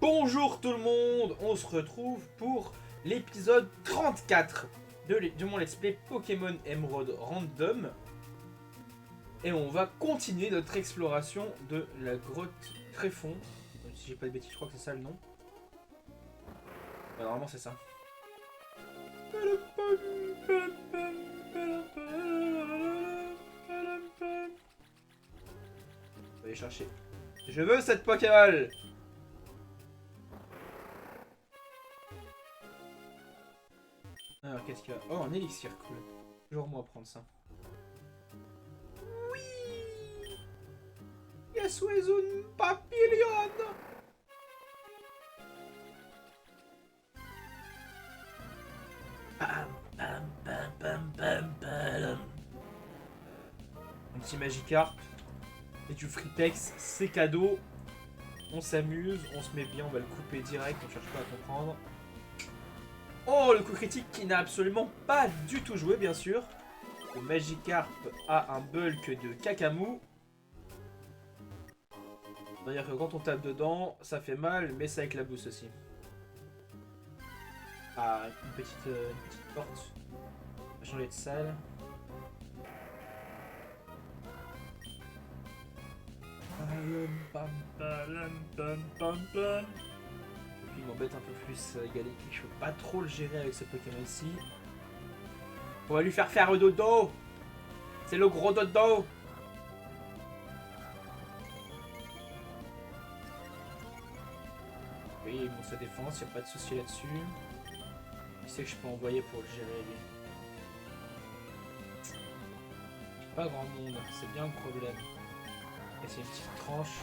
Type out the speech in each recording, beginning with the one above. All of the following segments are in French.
Bonjour tout le monde, on se retrouve pour l'épisode 34 de mon let's play Pokémon Emerald Random. Et on va continuer notre exploration de la grotte Tréfond. Si j'ai pas de bêtises, je crois que c'est ça le nom. Ouais, normalement c'est ça. On va aller chercher. Je veux cette Pokéball! Alors qu'est-ce qu'il y a? Oh, un élixir, cool. Toujours moi à prendre ça. Oui! Yes, with un papillon! Bam, bam, bam, bam, bam, bam. Un petit Magikarp et du Freepex, c'est cadeau. On s'amuse, on se met bien, on va le couper direct, on cherche pas à comprendre. Oh, le coup critique qui n'a absolument pas du tout joué, bien sûr. Le Magikarp a un bulk de Kakamou. C'est-à-dire que quand on tape dedans, ça fait mal, mais ça éclabousse aussi. Ah, une petite porte. On va changer de salle. Il m'embête un peu plus Galiki, je peux pas trop le gérer avec ce Pokémon ici. On va lui faire le dodo. C'est le gros dodo. Oui, bon, sa défense, y a pas de souci là-dessus. Il sait que je peux envoyer pour le gérer lui. Pas grand monde, c'est bien le problème. Et c'est une petite tranche.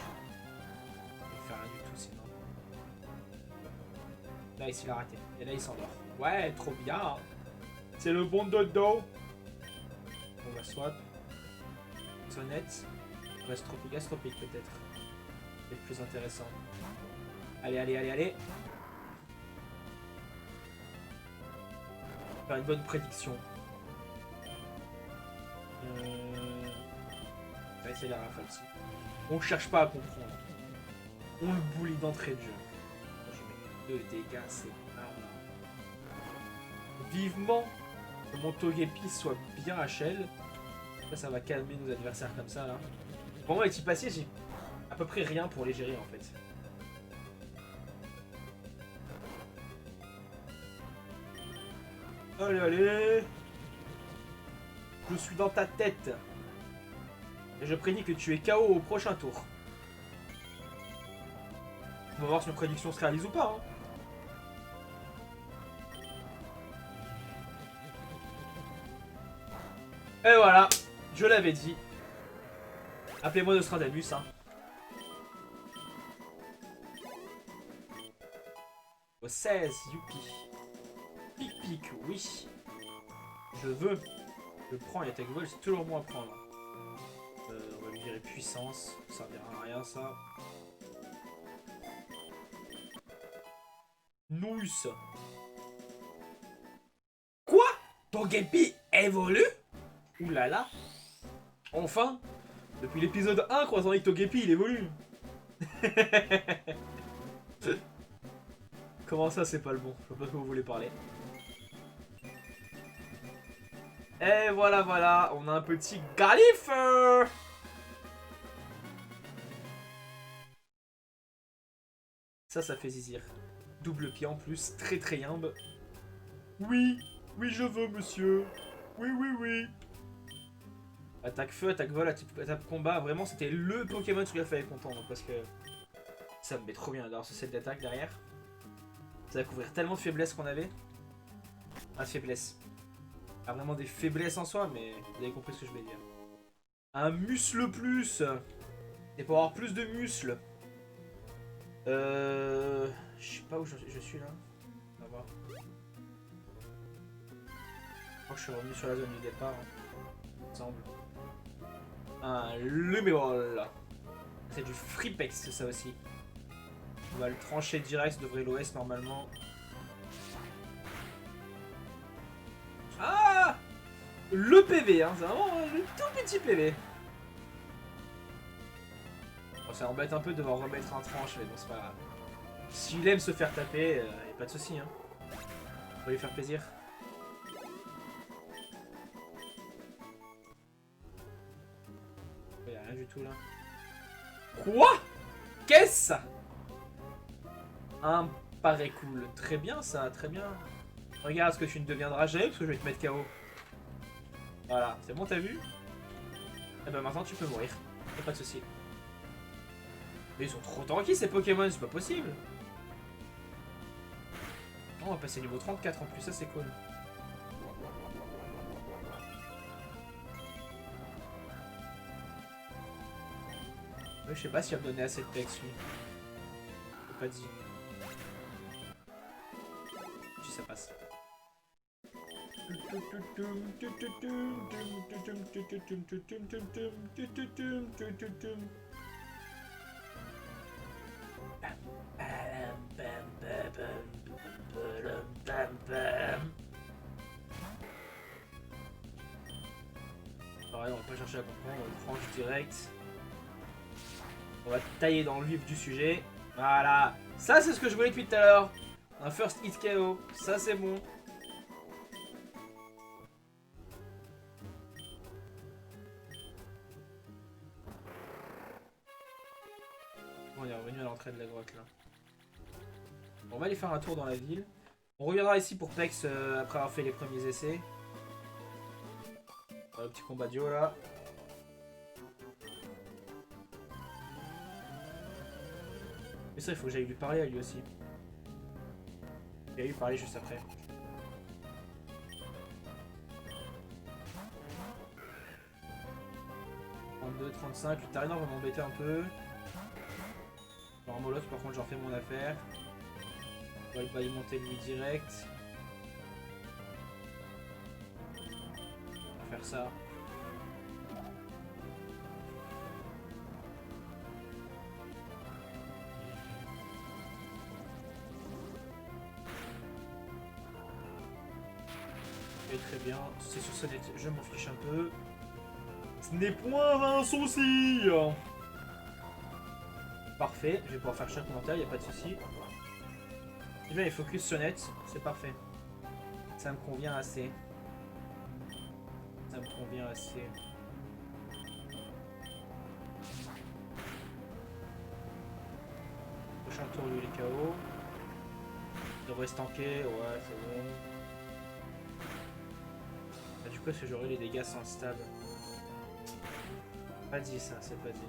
Il fait rien du tout sinon. Là, il a raté. Et là, il s'endort. Ouais, trop bien. C'est le bon dodo. On va swap. Sonnette. Gastropique peut-être. C'est le plus intéressant. Allez, allez, allez, allez. Faire une bonne prédiction. On va essayer la rafale aussi. On cherche pas à comprendre. On le bully d'entrée de jeu. Je mets 2 dégâts, c'est marrant. Vivement que mon Togepi soit bien HL. Ça va calmer nos adversaires comme ça là. Pour moi, les types acier, j'ai à peu près rien pour les gérer en fait. Allez, allez. Je suis dans ta tête. Et je prédis que tu es KO au prochain tour. On va voir si nos prédictions se réalisent ou pas. Hein. Et voilà, je l'avais dit. Appelez-moi Nostradamus. Hein. Au 16, youpi. Pic pic, oui. Je veux. Je prends et attaque vol, c'est toujours bon à prendre. On va lui virer puissance, ça servira à rien ça. Nouss. Quoi? Ton Togepi évolue? Oulala. Enfin, depuis l'épisode 1, croisant avec Togepi, il évolue. Comment ça, c'est pas le bon? Je sais pas de quoi vous voulez parler. Et voilà, voilà, on a un petit Galifeur. Ça fait zizir. Double pied en plus, très très yimbe. Oui, oui je veux monsieur. Oui, oui, oui. Attaque feu, attaque vol, attaque combat, vraiment c'était le Pokémon sur lequel il fallait contendre parce que ça me met trop bien d'avoir ce set d'attaque derrière. Ça va couvrir tellement de faiblesses qu'on avait. Ah, de faiblesses. Pas vraiment des faiblesses en soi, mais vous avez compris ce que je vais dire. Un muscle plus. Et pour avoir plus de muscles. Je sais pas où je suis là. On va voir. Je crois que je suis revenu sur la zone du départ. Il me semble. Un Luméol. C'est du Freepex, c'est ça aussi. On va le trancher direct, ça devrait l'OS normalement. Ah! Le PV, hein, c'est vraiment le tout petit PV. Bon, ça embête un peu de devoir remettre un tranche, mais bon, c'est pas grave. S'il aime se faire taper, y a pas de souci, hein. On va lui faire plaisir. Y a rien du tout là. Quoi? Qu'est-ce? Un paraît cool. Très bien ça, très bien. Regarde ce que tu ne deviendras jamais parce que je vais te mettre KO. Voilà, c'est bon, t'as vu? Et ben maintenant tu peux mourir. Y'a pas de souci. Mais ils sont trop tanky ces Pokémon, c'est pas possible. Oh, on va passer niveau 34 en plus, ça c'est cool. Je sais pas s'il va me donner assez de pex lui. J'ai pas dit. Si ça passe. Pareil, on va pas chercher à comprendre, on tranche direct. On va tailler dans le vif du sujet. Voilà. Ça, c'est ce que je voulais depuis tout à l'heure. Un first hit KO. Ça, c'est bon. On est revenu à l'entrée de la grotte, là. On va aller faire un tour dans la ville. On reviendra ici pour Pex après avoir fait les premiers essais. Le petit combat duo, là. Mais ça, il faut que j'aille lui parler à lui aussi. Il va lui parler juste après. « 35, le Tarinor va m'embêter un peu. Alors Moloch, par contre, j'en fais mon affaire. Il va y monter lui direct. On va faire ça. Et très bien, c'est sur ce net, je m'en fiche un peu. Ce n'est point un souci. Parfait, je vais pouvoir faire chaque mental, il n'y a pas de souci. Et bien, il focus sur net, c'est parfait. Ça me convient assez. Ça me convient assez. Prochain tour, lui, il est KO. Il devrait se tanker, ouais, c'est bon. Ah, du coup, est-ce que j'aurai les dégâts sans stable? Pas dit ça, c'est pas dit.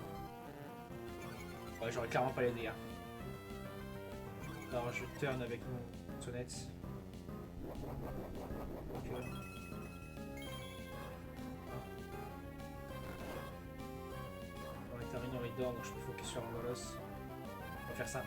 Ouais, j'aurais clairement pas les dégâts. Alors je turn avec mon sonnette. Okay. Bon, les Tarinor il dort donc je peux focus sur un Moloss. On va faire ça.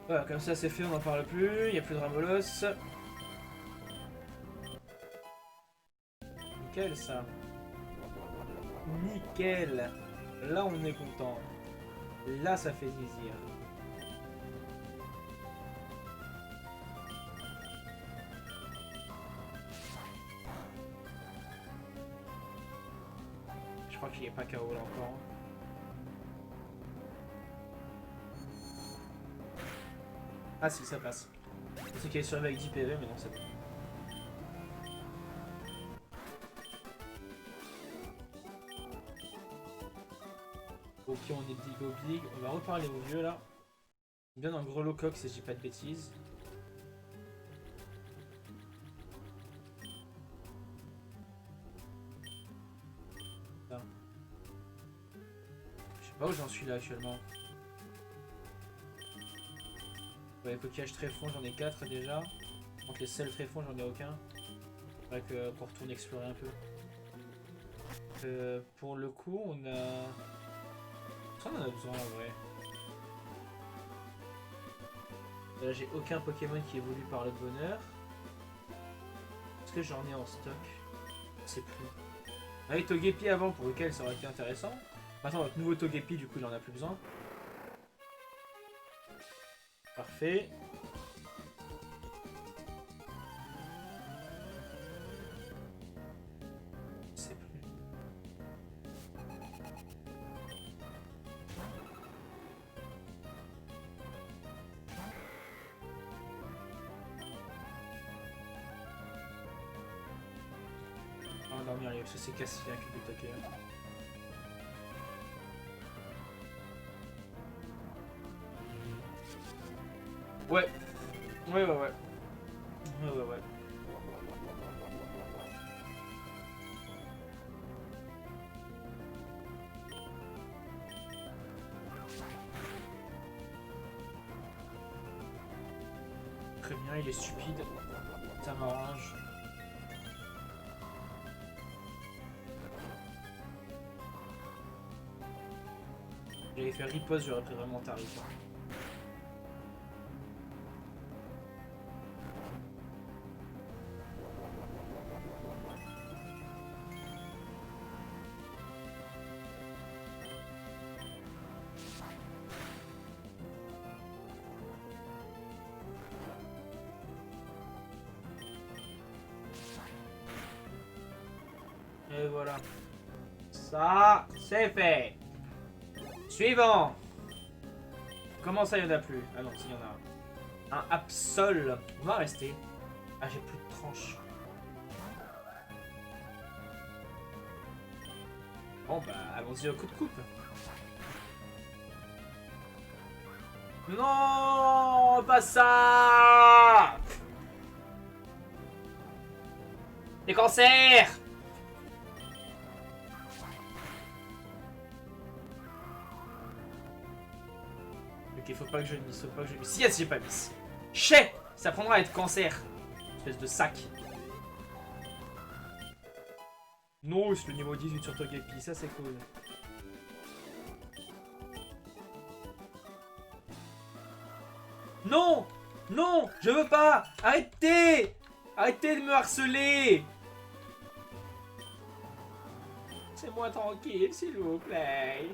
Voilà, comme ça c'est fait, on n'en parle plus, il n'y a plus de Ramoloss. Nickel ça. Nickel. Là on est content. Là ça fait zizir. Je crois qu'il n'est pas KO là encore. Ah si, ça passe. C'est qu'il est survécu avec 10 PV, mais non, c'est bon. Ok, on est big au big. On va reparler au vieux là. Bien dans le gros locoque si je dis pas de bêtises. Là. Je sais pas où j'en suis là actuellement. Ouais, les coquillages tréfonds, j'en ai 4 déjà. Donc les sels tréfonds, j'en ai aucun. Faudrait qu'on retourne explorer un peu. Pour le coup, on a... Ça, on en a besoin en vrai. Là, j'ai aucun Pokémon qui évolue par le bonheur. Est-ce que j'en ai en stock? Je sais plus. Avec Togepi avant, pour lequel ça aurait été intéressant. Maintenant, notre nouveau Togepi, du coup, il en a plus besoin. Parfait. dormir, allez, ça c'est cassé avec le taquet. Ouais. Ouais. Ouais. Très bien, il est stupide. Ça m'arrange. J'avais fait riposte, j'aurais pris vraiment tarif. Et voilà. Ça, c'est fait. Suivant. Comment ça, il n'y en a plus? Ah non, s'il y en a un. Un Absol. On va rester. Ah, j'ai plus de tranches. Bon, bah, allons-y au coup de coupe. Non, pas ça. Des cancers. Ok, faut pas que je miss, faut pas que je miss. Yes, j'ai pas miss. Chais. Ça prendra à être cancer. Espèce de sac. Non, c'est le niveau 18 sur Togepi, ça c'est cool. Non! Non! Je veux pas! Arrêtez! Arrêtez de me harceler! C'est-moi tranquille, s'il vous plaît.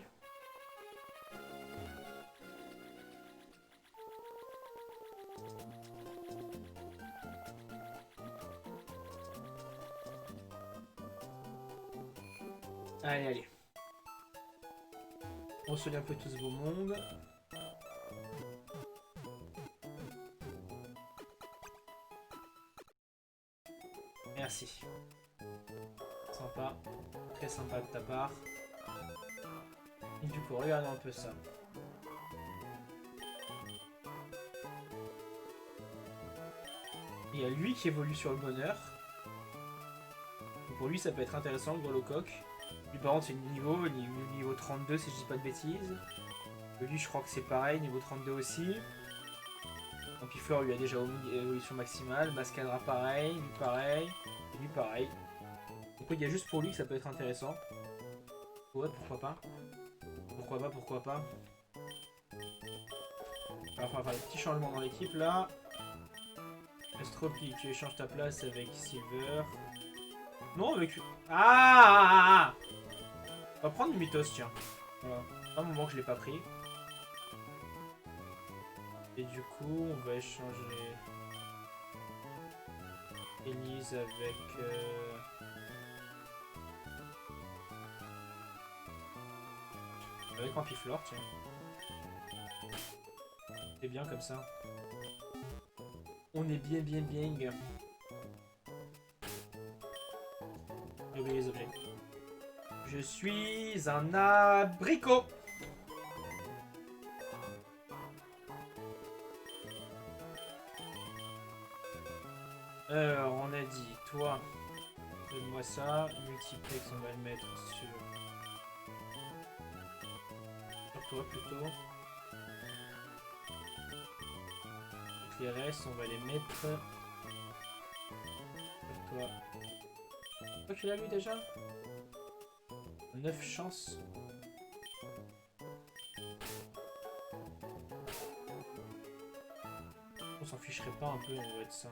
Allez. On se lit un peu tout ce beau monde. Merci. Sympa. Très sympa de ta part. Et du coup, regardons un peu ça. Il y a lui qui évolue sur le bonheur. Donc pour lui, ça peut être intéressant, le Grolocoq. Lui, par contre, c'est niveau 32, si je dis pas de bêtises. Lui, je crois que c'est pareil, niveau 32 aussi. Ampiflore lui a déjà évolution maximale. Mascadra pareil, lui pareil, et lui pareil. Donc il y a juste pour lui que ça peut être intéressant. Ouais, pourquoi pas. Pourquoi pas. Alors on va faire des petits changements dans l'équipe là. Astropie, tu échanges ta place avec Silver. Non, avec... Ah. On va prendre une Mythos, tiens. Voilà. Un moment que je l'ai pas pris. Et du coup, on va échanger Elise avec... Avec Ampiflore, tiens. C'est bien comme ça. On est bien. J'ai oublié les objets. Je suis un abricot. Alors, on a dit, toi, donne-moi ça. Multiplex, on va le mettre sur toi plutôt. Donc les restes, on va les mettre sur toi. Pourquoi tu l'as lu déjà? 9 chances. On s'en ficherait pas un peu, on va être ça.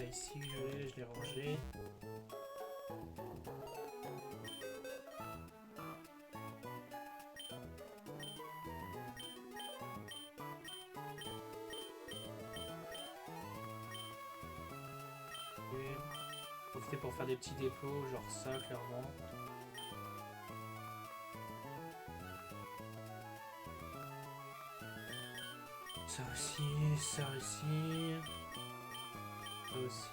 Ici, je l'ai rangé. Et profiter pour faire des petits dépôts, genre ça, clairement. Ça aussi, ça aussi. Ça aussi.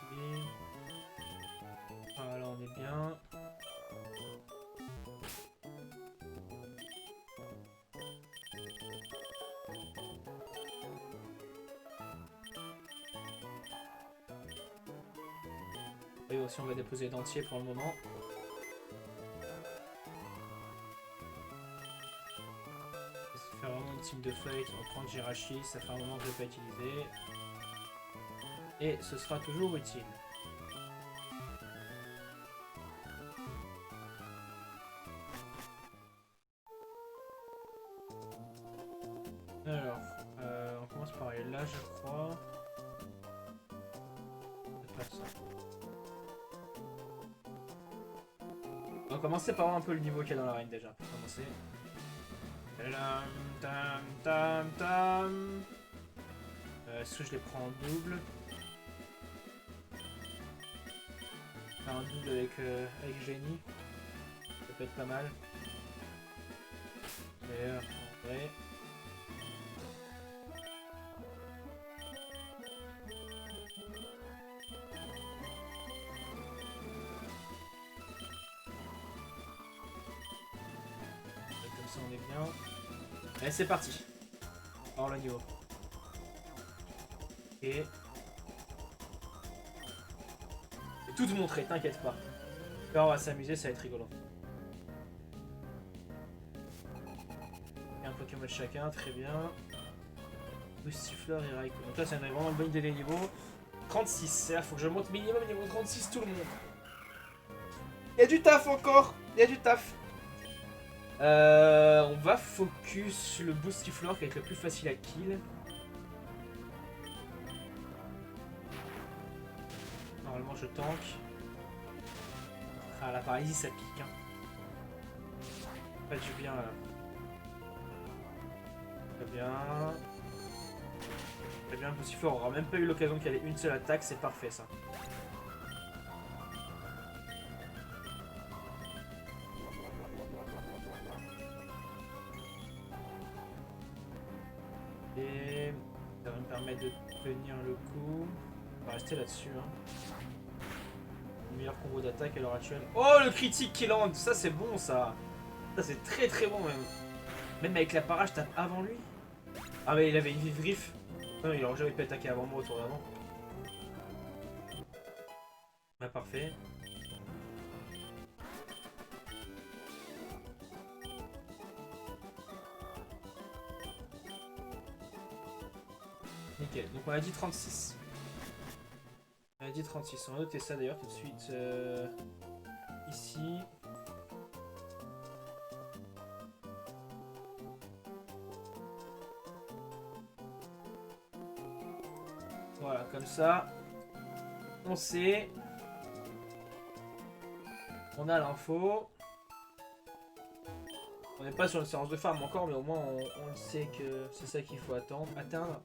Voilà, on est bien. Et aussi, on va déposer les dentiers pour le moment. Ça fait vraiment une team de feuilles. On va prendre Jirachi, ça fait un moment que je ne l'ai pas utilisé. Et ce sera toujours utile. Alors, on commence par aller là, je crois. C'est pas ça. On va commencer par voir un peu le niveau qu'il y a dans l'arène déjà, pour commencer. Tam, tam, tam. Est-ce que je les prends en double? Faire un double avec Génie. Ça peut être pas mal. D'ailleurs, en vrai. Comme ça, on est bien. Allez, c'est parti. Alors le niveau. Et tout te montrer, t'inquiète pas. Là, on va s'amuser, ça va être rigolo. Et un Pokémon de chacun, très bien. Boostifleur et Raikou. Donc là, ça vraiment une bonne idée des niveaux. 36, c'est-à-dire faut que je monte minimum niveau 36 tout le monde. Il y a du taf encore, il y a du taf. On va focus le Boostifleur qui va être le plus facile à kill. Normalement je tank. Ah la paralysie ça pique hein. Pas du bien là. Très bien. Très bien, le Boostifleur aura même pas eu l'occasion qu'il y ait une seule attaque, c'est parfait ça. Et ça va me permettre de tenir le coup. On va rester là-dessus. Hein. Le meilleur combo d'attaque à l'heure actuelle. Oh le critique qui land, ça c'est bon ça. Ça c'est très très bon même. Même avec la para, je tape avant lui. Ah mais il avait une vive griffe. Non, il aurait jamais pu attaquer avant moi au tour d'avant. Ah parfait. Nickel, donc on a dit 36. On a dit 36, on va noter ça d'ailleurs tout de suite ici. Voilà, comme ça, on sait. On a l'info. On n'est pas sur une séance de farm encore, mais au moins on sait que c'est ça qu'il faut atteindre.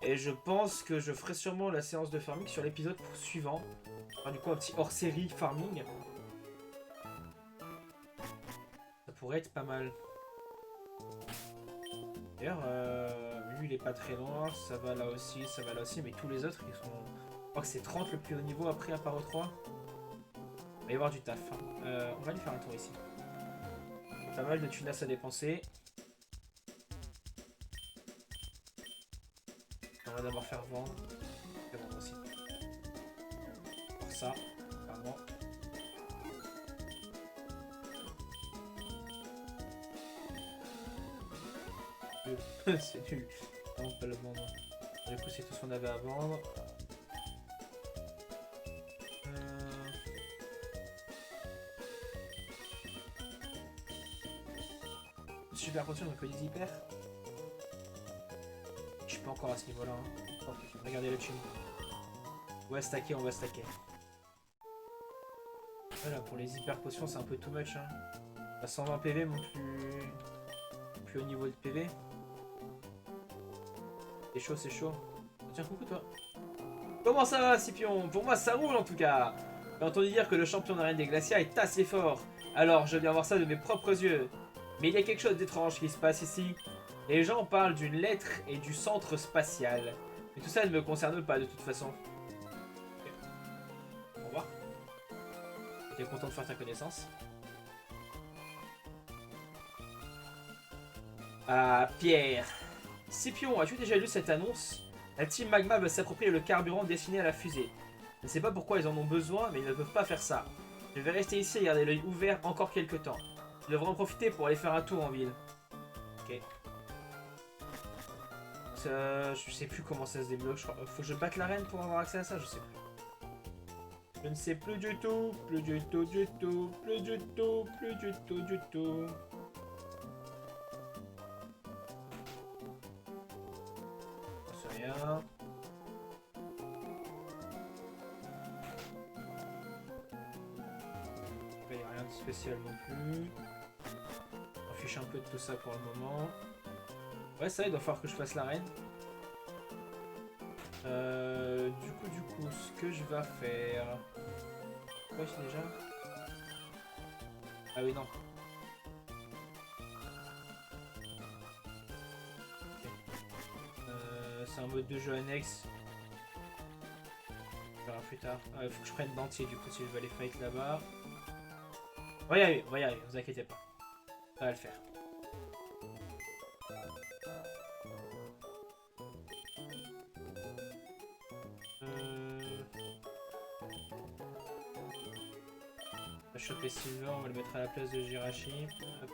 Et je pense que je ferai sûrement la séance de farming sur l'épisode suivant. Enfin, du coup, un petit hors-série farming. Ça pourrait être pas mal. D'ailleurs, lui il est pas très loin, ça va là aussi, ça va là aussi, mais tous les autres ils sont... Je crois que c'est 30 le plus haut niveau après à part au 3. Il va y avoir du taf. On va aller faire un tour ici. Pas mal de tunas à dépenser. On va d'abord faire vendre. C'est bon aussi. Pour ça, pardon. C'est nul. Non, pas le vendre. Du coup, c'est tout ce qu'on avait à vendre. Super potion, donc les hyper. Je suis pas encore à ce niveau-là. Hein. Regardez le tune. On va stacker, on va stacker. Voilà, pour les hyper potions, c'est un peu too much. Hein. À 120 PV, mon plus haut niveau de PV. C'est chaud, c'est chaud. Tiens, coucou toi. Comment ça va, Scipion? Pour moi, ça roule en tout cas. J'ai entendu dire que le champion d'arène des Glacias est assez fort. Alors, je viens voir ça de mes propres yeux. Mais il y a quelque chose d'étrange qui se passe ici. Les gens parlent d'une lettre et du centre spatial. Mais tout ça ne me concerne pas de toute façon. Ok. Au revoir. J'étais content de faire ta connaissance. Ah, Pierre. Scipion, as-tu déjà lu cette annonce? La team Magma veut s'approprier le carburant destiné à la fusée. Je ne sais pas pourquoi ils en ont besoin, mais ils ne peuvent pas faire ça. Je vais rester ici et garder l'œil ouvert encore quelques temps. Je devrais en profiter pour aller faire un tour en ville. Ok. Je sais plus comment ça se débloque. Faut que je batte l'arène pour avoir accès à ça, je sais plus. Je ne sais plus du tout, plus du tout, du tout, plus du tout, plus du tout, du tout. C'est rien. Il n'y a rien de spécial non plus. On fiche un peu de tout ça pour le moment. Ouais, ça, il doit falloir que je fasse l'arène. Du coup, ce que je vais faire... Quoi, c'est déjà... Ah oui, non. Okay. C'est un mode de jeu annexe. On verra plus tard. Ah, il faut que je prenne d'entier, du coup, si je veux aller fight là-bas. On va y arriver, vous inquiétez pas. Ça va le faire. On va choper Silver, on va le mettre à la place de Jirachi. Hop.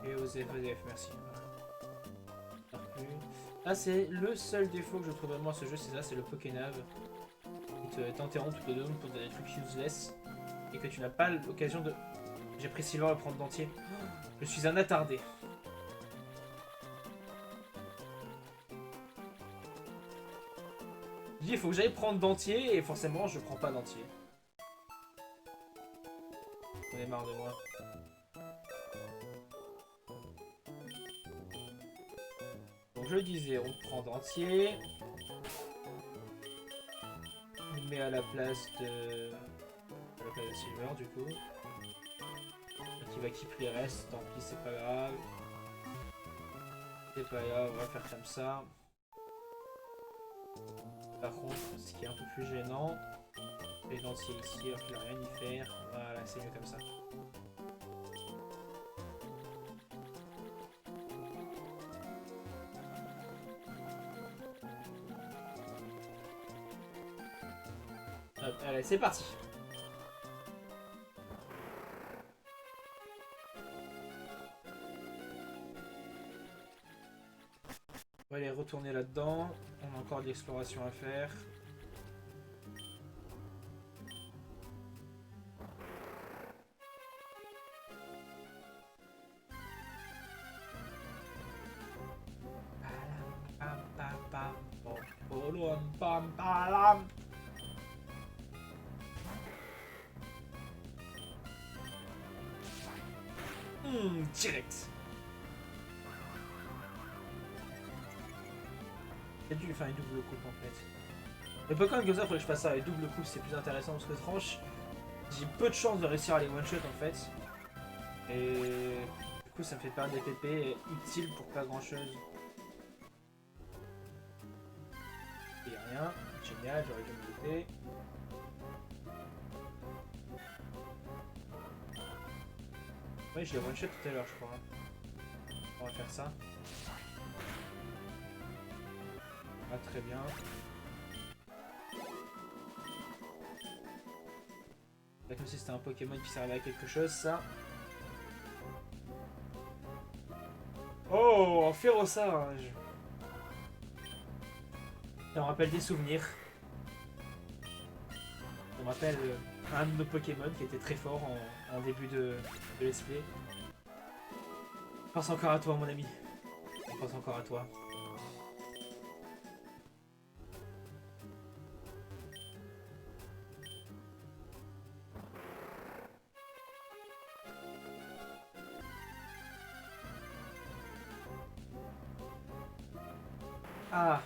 Et OZF, merci. Ah, c'est le seul défaut que je trouve vraiment à ce jeu, c'est ça, c'est le Pokénav. Il t'interrompt toutes les 2 secondes pour des trucs useless. Et que tu n'as pas l'occasion de... J'ai pris Silver à le prendre d'entier. Je suis un attardé. Je dis, il faut que j'aille prendre d'entier, et forcément, je prends pas d'entier. On est marre de moi. Donc je disais, on prend d'entier. On met à la place de... Silver, du coup. Qui va keep les restes, tant pis, c'est pas grave. C'est pas grave, on va faire comme ça. Par contre, ce qui est un peu plus gênant, les dentiers ici, alors qu'il n'a rien y faire. Voilà, c'est mieux comme ça. Hop, allez, c'est parti. On va aller retourner là-dedans. On a encore de l'exploration à faire. Direct. J'ai dû lui faire une double coupe en fait. Les Pokémon comme ça, faudrait que je fasse ça avec double coupe, c'est plus intéressant parce que tranche, j'ai peu de chances de réussir à les one shot en fait. Et du coup, ça me fait perdre des PP utiles pour pas grand chose. Il y a rien, génial, j'aurais dû me douter. Ouais, je l'ai one shot tout à l'heure, je crois. On va faire ça. Ah, très bien. Là, comme si c'était un Pokémon qui servait à quelque chose, ça. Oh, un Ferrossage. Ça me rappelle des souvenirs. Ça me rappelle un de nos Pokémon qui était très fort en début de let's play. On pense encore à toi, mon ami. On pense encore à toi. Ah.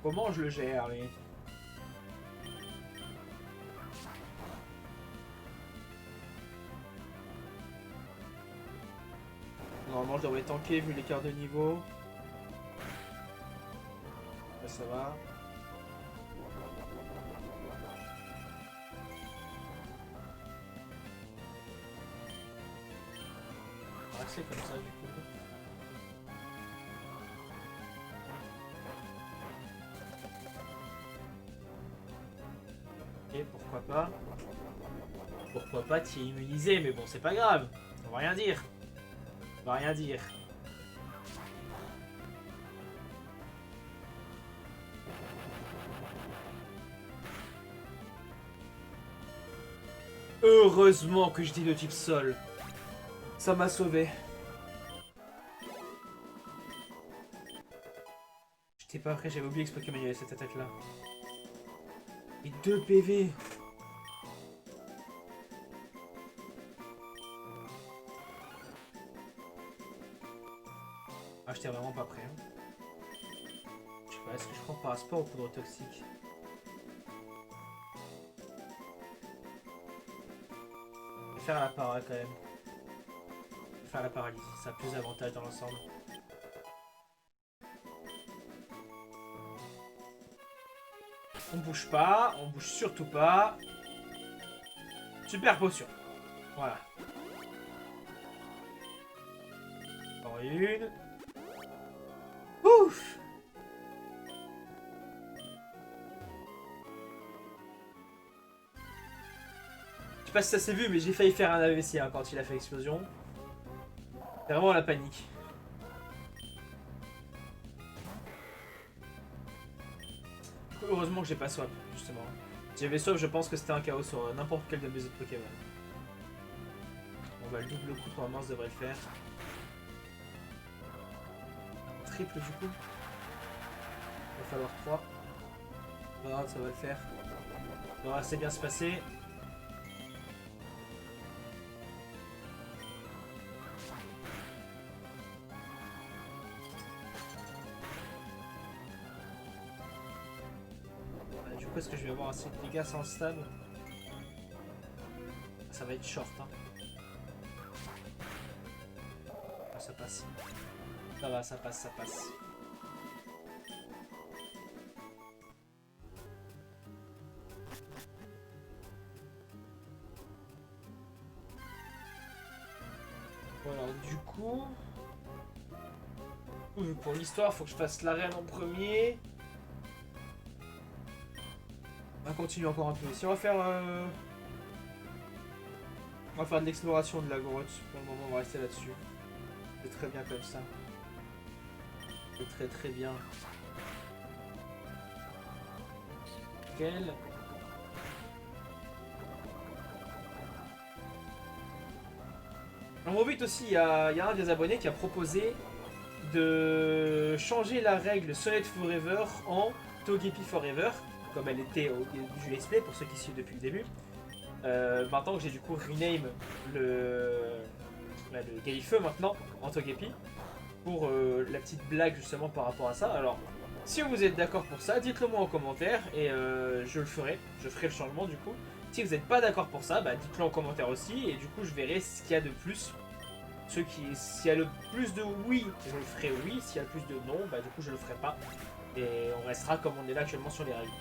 Comment je le gère, lui? Normalement, je devrais tanker vu l'écart de niveau. Là, ça va. On va axer comme ça, du coup. Et pourquoi pas? Pourquoi pas t'y immuniser? Mais bon, c'est pas grave. On va rien dire. On va rien dire. Heureusement que j'étais de type sol. Ça m'a sauvé. J'étais pas prêt, j'avais oublié que Pokémon il y avait cette attaque là. Et 2 PV. Ah, j'étais vraiment pas prêt. Hein. Je sais pas, est-ce que je prends parasport ou poudre toxique? Je vais faire la para quand même. Je vais faire la paralysie, ça a plus d'avantages dans l'ensemble. On bouge pas, on bouge surtout pas. Super potion. Voilà. Encore une. Ouf! Je sais pas si ça s'est vu, mais j'ai failli faire un AVC hein, quand il a fait l'explosion. C'est vraiment la panique. Heureusement que j'ai pas swap, justement. Si j'avais swap, je pense que c'était un chaos sur n'importe quel de mes autres Pokémon. Bon bah le double coup, normalement, ça devrait le faire. Un triple du coup. Il va falloir 3. Voilà, ça va le faire. Ça va assez bien se passer. Du coup, est-ce que je vais avoir assez de dégâts sans stab? Ça va être short. Hein. Ah, ça passe. Ça va, ça passe, ça passe. Bon alors du coup... Pour l'histoire, faut que je fasse l'arène en premier. On va continuer encore un peu. Si on va faire... On va faire de l'exploration de la grotte. Pour le moment, on va rester là-dessus. C'est très bien comme ça. C'est très très bien. Quel... On vite aussi, il y a un des abonnés qui a proposé de changer la règle Solid Forever en Togepi Forever, comme elle était au début du let's play pour ceux qui suivent depuis le début. Maintenant que j'ai du coup rename le Galifeu maintenant en Togepi pour la petite blague justement par rapport à ça. Alors si vous êtes d'accord pour ça, dites-le moi en commentaire et je le ferai. Je ferai le changement du coup. Si vous n'êtes pas d'accord pour ça, bah, dites-le en commentaire aussi et du coup je verrai ce qu'il y a de plus. S'il y a le plus de oui, je le ferai oui. S'il y a le plus de non, bah du coup je le ferai pas. Et on restera comme on est là actuellement sur les règles.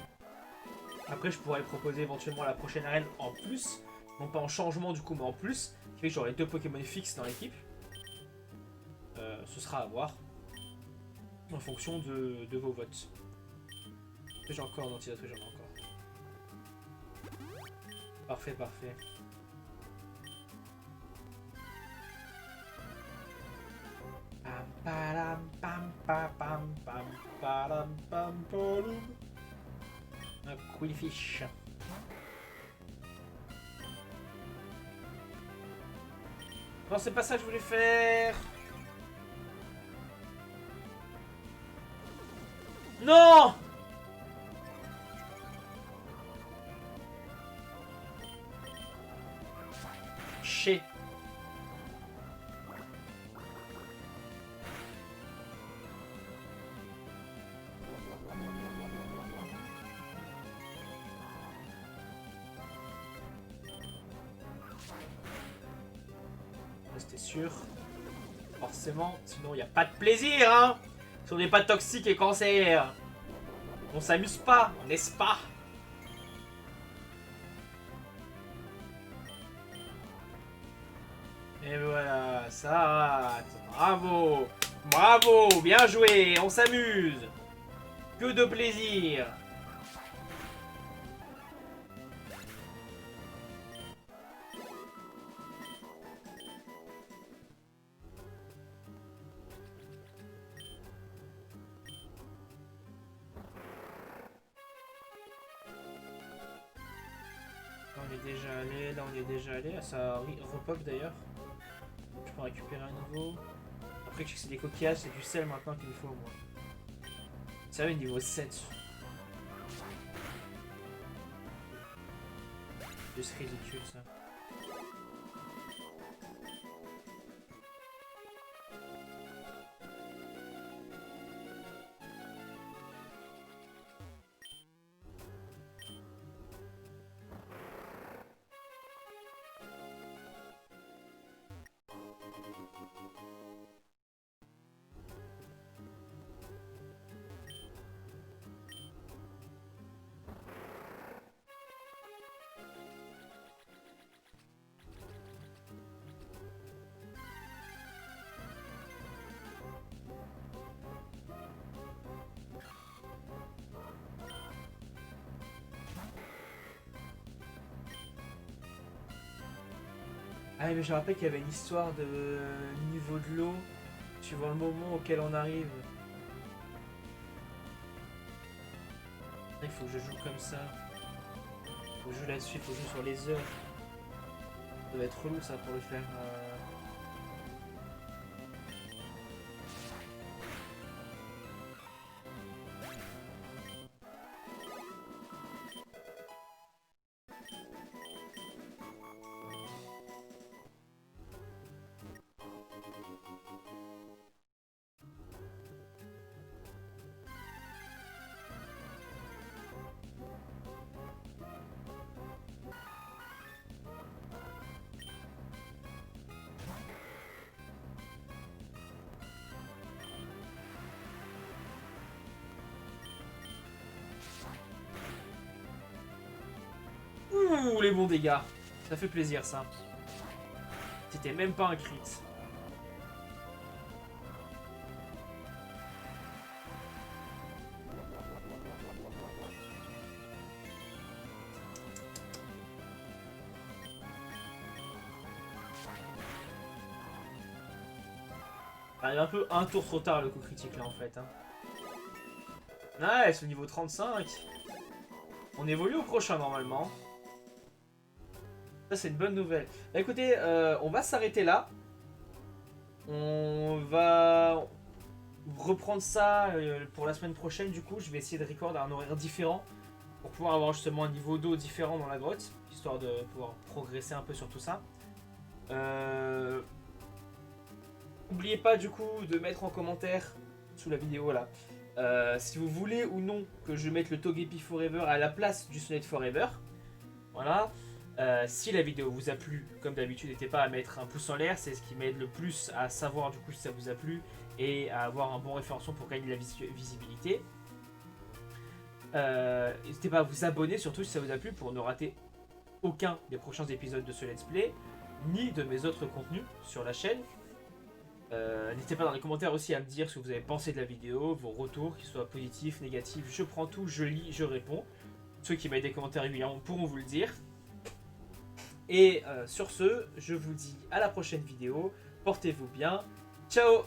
Après je pourrais proposer éventuellement la prochaine arène en plus. Non pas en changement du coup mais en plus. Qui fait que j'aurai 2 Pokémon fixes dans l'équipe. Ce sera à voir. En fonction de vos votes. J'ai encore un antidote, j'en ai encore. Parfait, parfait. Un Quillfish. Non, c'est pas ça que je voulais faire. Non! Chier. C'était sûr. Forcément, sinon il n'y a pas de plaisir, hein. Si on n'est pas toxique et cancer. On s'amuse pas, n'est-ce pas? Et voilà, ça, bravo, bravo, bien joué, on s'amuse. Que de plaisir. Là on est déjà allé, là on est déjà allé, ah, ça repop d'ailleurs. Je peux récupérer un nouveau. Après que c'est des coquillages, c'est du sel maintenant qu'il me faut moi. Sérieux, niveau 7. C'est ridicule ça. Ah mais je rappelle qu'il y avait l'histoire de niveau de l'eau, suivant le moment auquel on arrive. Il faut que je joue comme ça. Faut que je joue là-dessus, il faut jouer sur les heures. Ça doit être relou ça pour le faire. Ouh, les bons dégâts. Ça fait plaisir ça. C'était même pas un crit. Ah, il est un peu un tour trop tard le coup critique là en fait. Hein. Ouais, c'est au niveau 35. On évolue au prochain normalement. Ça c'est une bonne nouvelle. Bah, écoutez, on va s'arrêter là. On va reprendre ça pour la semaine prochaine du coup. Je vais essayer de record à un horaire différent. Pour pouvoir avoir justement un niveau d'eau différent dans la grotte. Histoire de pouvoir progresser un peu sur tout ça. N'oubliez pas du coup de mettre en commentaire sous la vidéo là. Si vous voulez ou non que je mette le Togepi Forever à la place du Sonnette Forever. Voilà. Si la vidéo vous a plu, comme d'habitude, n'hésitez pas à mettre un pouce en l'air, c'est ce qui m'aide le plus à savoir du coup si ça vous a plu et à avoir un bon référencement pour gagner de la visibilité. N'hésitez pas à vous abonner surtout si ça vous a plu pour ne rater aucun des prochains épisodes de ce let's play, ni de mes autres contenus sur la chaîne. N'hésitez pas dans les commentaires aussi à me dire ce que vous avez pensé de la vidéo, vos retours, qu'ils soient positifs, négatifs, je prends tout, je lis, je réponds. Ceux qui mettent des commentaires régulièrement pourront vous le dire. Et sur ce, je vous dis à la prochaine vidéo, portez-vous bien, ciao!